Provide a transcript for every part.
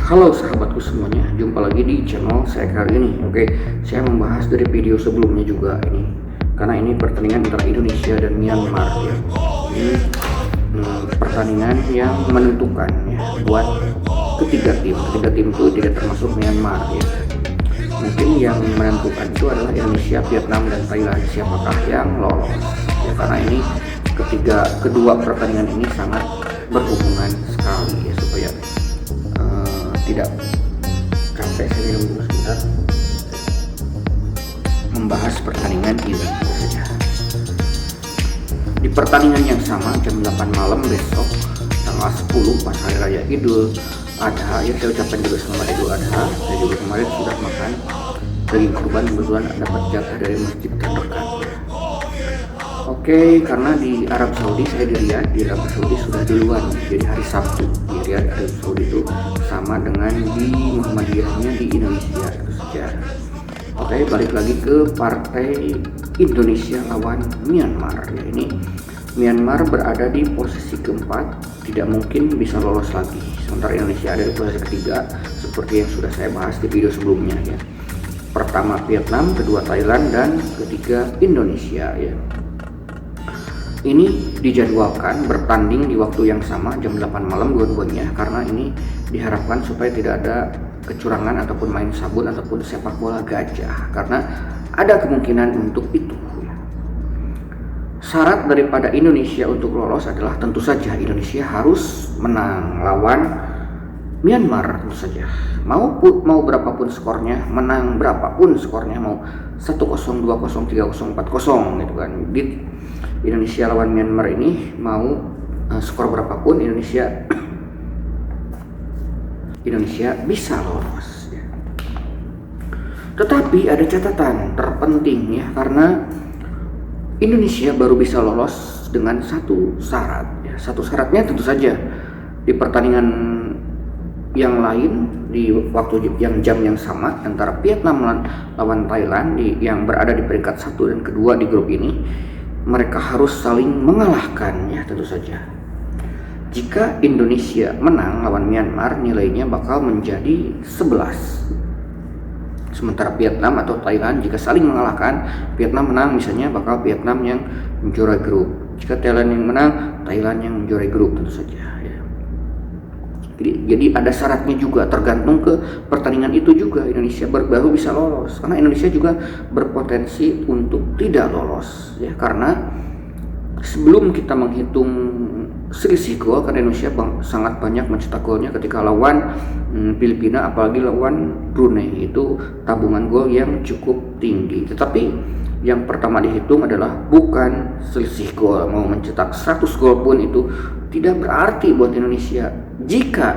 Halo sahabatku semuanya, jumpa lagi di channel saya kali ini. Oke, saya membahas dari video sebelumnya juga ini, karena ini pertandingan antara Indonesia dan Myanmar ya. Ini pertandingan yang menentukan ya buat ketiga tim. Ketiga tim itu tidak termasuk Myanmar ya. Mungkin yang menentukan itu adalah Indonesia, Vietnam, dan Thailand. Siapakah yang lolos? Ya, karena ini kedua pertandingan ini sangat berhubungan sekali ya, supaya tidak capek saya minum dulu sebentar membahas pertandingan ini saja. Di pertandingan yang sama jam 8 malam besok tanggal 10 pas hari raya Idul Adha ya, saya ucapkan juga selamat Idul Adha. Saya juga kemarin sudah makan daging kurban, kebetulan dapat jatah dari masjid terdekat. Oke, karena di Arab Saudi saya dilihat di Arab Saudi sudah duluan, jadi hari Sabtu di Riyadh Arab Saudi itu sama dengan di Muhammadiyahnya di Indonesia itu saja. Oke, balik lagi ke partai Indonesia lawan Myanmar ya. Ini Myanmar berada di posisi keempat, tidak mungkin bisa lolos lagi, sementara Indonesia ada di posisi ketiga seperti yang sudah saya bahas di video sebelumnya ya. Pertama Vietnam, kedua Thailand, dan ketiga Indonesia ya. Ini dijadwalkan bertanding di waktu yang sama jam 8 malam dua-duanya, karena ini diharapkan supaya tidak ada kecurangan ataupun main sabun ataupun sepak bola gajah, karena ada kemungkinan untuk itu ya. Syarat daripada Indonesia untuk lolos adalah tentu saja Indonesia harus menang lawan Myanmar, tentu saja. Mau berapapun skornya, menang berapapun skornya, mau 1-0, 2-0, 3-0, 4-0 gitu kan. Indonesia lawan Myanmar ini mau skor berapapun Indonesia bisa lolos ya. Tetapi ada catatan terpenting ya, karena Indonesia baru bisa lolos dengan satu syarat ya. Satu syaratnya tentu saja di pertandingan yang lain di waktu jam yang sama antara Vietnam lawan Thailand yang berada di peringkat 1 dan kedua di grup ini, mereka harus saling mengalahkan ya, tentu saja. Jika Indonesia menang lawan Myanmar, nilainya bakal menjadi 11. Sementara Vietnam atau Thailand jika saling mengalahkan, Vietnam menang misalnya, bakal Vietnam yang menjuarai grup. Jika Thailand yang menang, Thailand yang menjuarai grup, tentu saja ya. Jadi ada syaratnya juga, tergantung ke pertandingan itu juga Indonesia baru bisa lolos, karena Indonesia juga berpotensi untuk tidak lolos ya, karena sebelum kita menghitung selisih gol, karena Indonesia sangat banyak mencetak golnya ketika lawan Filipina, apalagi lawan Brunei, itu tabungan gol yang cukup tinggi. Tetapi yang pertama dihitung adalah bukan selisih gol. Mau mencetak 100 gol pun itu tidak berarti buat Indonesia jika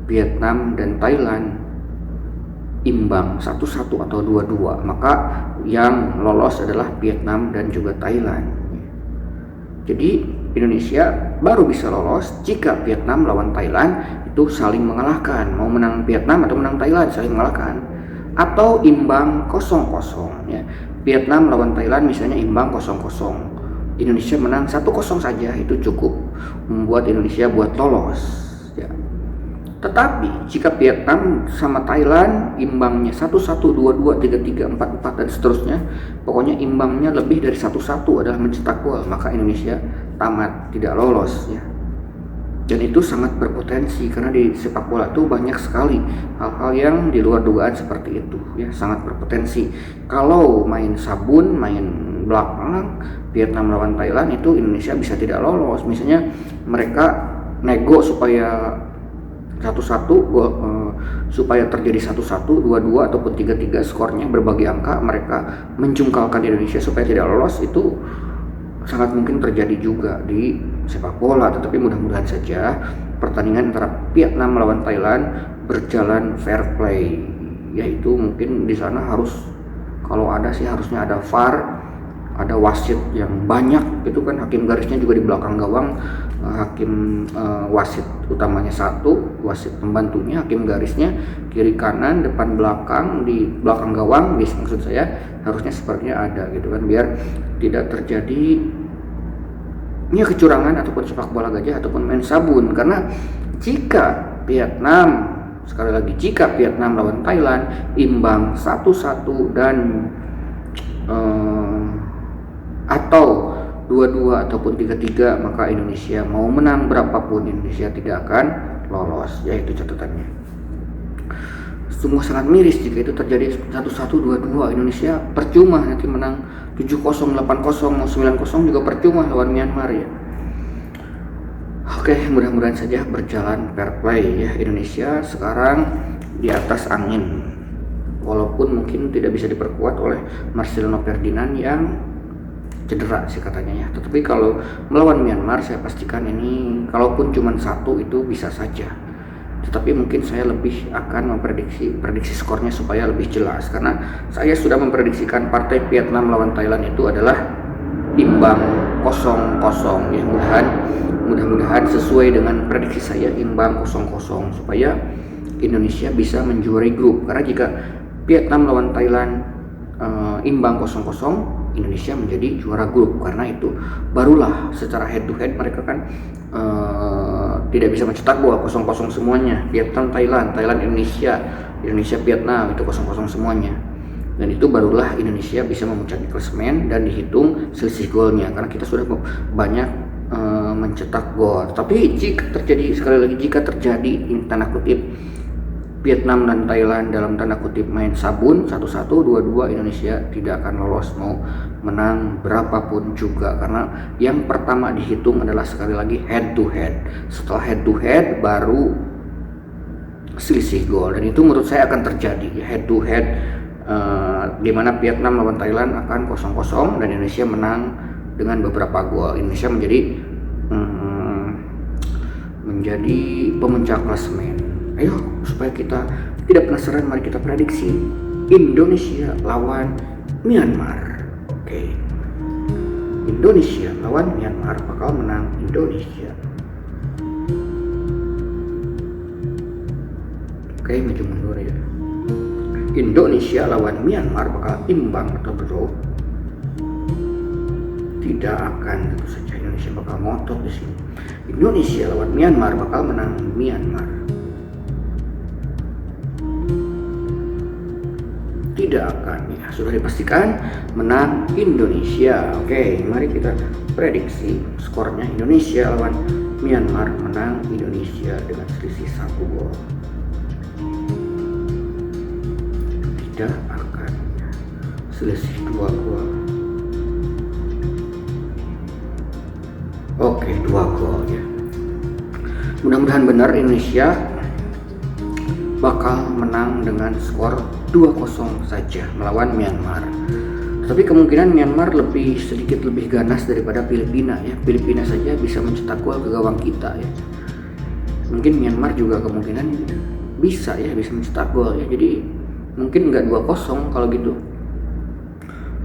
Vietnam dan Thailand imbang 1-1 atau 2-2, maka yang lolos adalah Vietnam dan juga Thailand. Jadi Indonesia baru bisa lolos jika Vietnam lawan Thailand itu saling mengalahkan. Mau menang Vietnam atau menang Thailand saling mengalahkan, atau imbang 0-0 ya. Vietnam lawan Thailand misalnya imbang 0-0, Indonesia menang 1-0 saja, itu cukup membuat Indonesia buat lolos ya. Tetapi jika Vietnam sama Thailand imbangnya 1-1, 2-2, 3-3, 4-4 dan seterusnya, pokoknya imbangnya lebih dari 1-1 adalah mencetak gol, maka Indonesia tamat tidak lolos ya. Dan itu sangat berpotensi, karena di sepak bola itu banyak sekali hal-hal yang di luar dugaan seperti itu ya, sangat berpotensi. Kalau main sabun, main belakang Vietnam lawan Thailand, itu Indonesia bisa tidak lolos. Misalnya mereka nego supaya 1-1 supaya terjadi 1-1, 2-2 ataupun 3-3 skornya berbagi angka, mereka menjungkalkan Indonesia supaya tidak lolos, itu sangat mungkin terjadi juga di sepak bola. Tetapi mudah-mudahan saja pertandingan antara Vietnam melawan Thailand berjalan fair play, yaitu mungkin di sana harus, kalau ada sih harusnya ada VAR, ada wasit yang banyak gitu kan, hakim garisnya juga di belakang gawang, hakim wasit utamanya satu, wasit pembantunya, hakim garisnya kiri kanan depan belakang, di belakang gawang maksud saya harusnya sepertinya ada gitu kan, biar tidak terjadi kecurangan ataupun sepak bola gajah ataupun main sabun. Karena jika Vietnam, sekali lagi jika Vietnam lawan Thailand imbang 1-1 dan atau 2-2 ataupun 3-3, maka Indonesia mau menang berapapun Indonesia tidak akan lolos, yaitu catatannya. Sungguh sangat miris jika itu terjadi 1-1, 2-2. Indonesia percuma nanti menang 7-0, 8-0, mau 9-0 juga percuma lawan Myanmar ya. Oke, mudah-mudahan saja berjalan fair play ya. Indonesia sekarang di atas angin, walaupun mungkin tidak bisa diperkuat oleh Marcelino Ferdinand yang cedera sih katanya ya. Tetapi kalau melawan Myanmar saya pastikan ini kalaupun cuma 1 itu bisa saja. Tetapi mungkin saya lebih akan prediksi skornya supaya lebih jelas, karena saya sudah memprediksikan partai Vietnam lawan Thailand itu adalah imbang 0-0 ya. Mudah-mudahan sesuai dengan prediksi saya imbang 0-0 supaya Indonesia bisa menjuarai grup. Karena jika Vietnam lawan Thailand imbang 0-0, Indonesia menjadi juara grup, karena itu barulah secara head to head mereka kan tidak bisa mencetak gol 0-0 semuanya. Vietnam Thailand, Thailand Indonesia, Indonesia Vietnam itu 0-0 semuanya, dan itu barulah Indonesia bisa memuncaki klasemen dan dihitung selisih golnya, karena kita sudah banyak mencetak gol. Tapi jika terjadi, sekali lagi jika terjadi ini tanda kutip Vietnam dan Thailand dalam tanda kutip main sabun 1-1, 2-2, Indonesia tidak akan lolos mau menang berapapun juga, karena yang pertama dihitung adalah sekali lagi head to head. Setelah head to head baru selisih gol, dan itu menurut saya akan terjadi head to head di mana Vietnam lawan Thailand akan 0-0 dan Indonesia menang dengan beberapa gol. Indonesia menjadi pemuncak klasemen. Ayo, supaya kita tidak penasaran, mari kita prediksi Indonesia lawan Myanmar. Oke. Indonesia lawan Myanmar bakal menang Indonesia. Oke, maju mundur ya. Indonesia lawan Myanmar bakal imbang atau draw. Tidak akan, tentu saja Indonesia bakal ngotot di sini. Indonesia lawan Myanmar bakal menang Myanmar. Tidak akan ya, sudah dipastikan menang Indonesia. Oke, mari kita prediksi skornya. Indonesia lawan Myanmar menang Indonesia dengan selisih 1 gol. Tidak akan ya, selisih 2 gol. Oke, 2 gol ya. Mudah-mudahan benar Indonesia bakal menang dengan skor 2-0 saja melawan Myanmar. Tapi kemungkinan Myanmar sedikit lebih ganas daripada Filipina ya. Filipina saja bisa mencetak gol ke gawang kita ya. Mungkin Myanmar juga kemungkinan bisa mencetak gol ya. Jadi mungkin nggak 2-0 kalau gitu.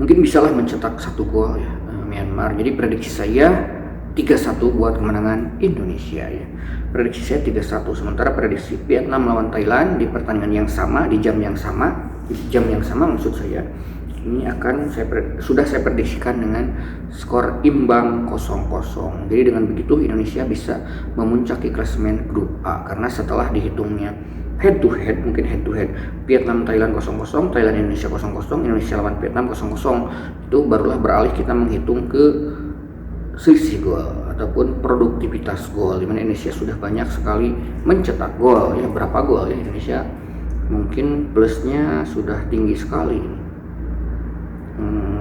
Mungkin bisalah mencetak 1 gol ya Myanmar. Jadi prediksi saya 3-1 buat kemenangan Indonesia ya. Prediksi saya 3-1. Sementara prediksi Vietnam lawan Thailand di pertandingan yang sama, di jam yang sama maksud saya, ini akan sudah saya prediksikan dengan skor imbang 0-0. Jadi dengan begitu Indonesia bisa memuncaki klasemen grup A, karena setelah dihitungnya head to head, mungkin head to head Vietnam Thailand 0-0, Thailand Indonesia 0-0, Indonesia lawan Vietnam 0-0, itu barulah beralih kita menghitung ke selisih gol ataupun produktivitas gol, dimana Indonesia sudah banyak sekali mencetak gol ya. Berapa gol ya Indonesia? Mungkin plusnya sudah tinggi sekali,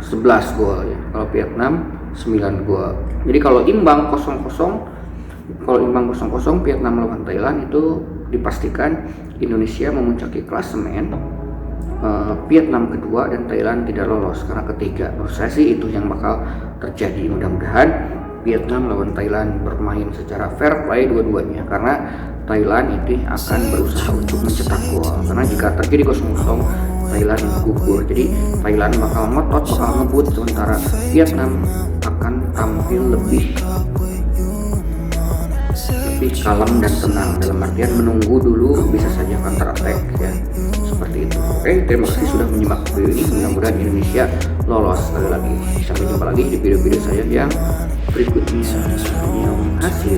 11 gol ya. Kalau Vietnam 9 gol. Jadi kalau imbang 0-0, Vietnam lawan Thailand itu dipastikan Indonesia memuncaki klasemen, Vietnam kedua dan Thailand tidak lolos karena ketiga. Menurut saya sih itu yang bakal terjadi. Mudah-mudahan Vietnam lawan Thailand bermain secara fair play dua-duanya, karena Thailand itu akan berusaha untuk mencetak gol, karena jika terjadi 0-0 Thailand gugur. Jadi Thailand bakal ngotot, bakal ngebut, sementara Vietnam akan tampil lebih kalem dan tenang, dalam artian menunggu dulu, bisa saja counter attack ya, seperti itu. Oke, terima kasih sudah menyimak video ini. Mudah-mudahan Indonesia lolos sekali lagi. Sampai jumpa lagi di video-video saya yang berikutnya. Hasil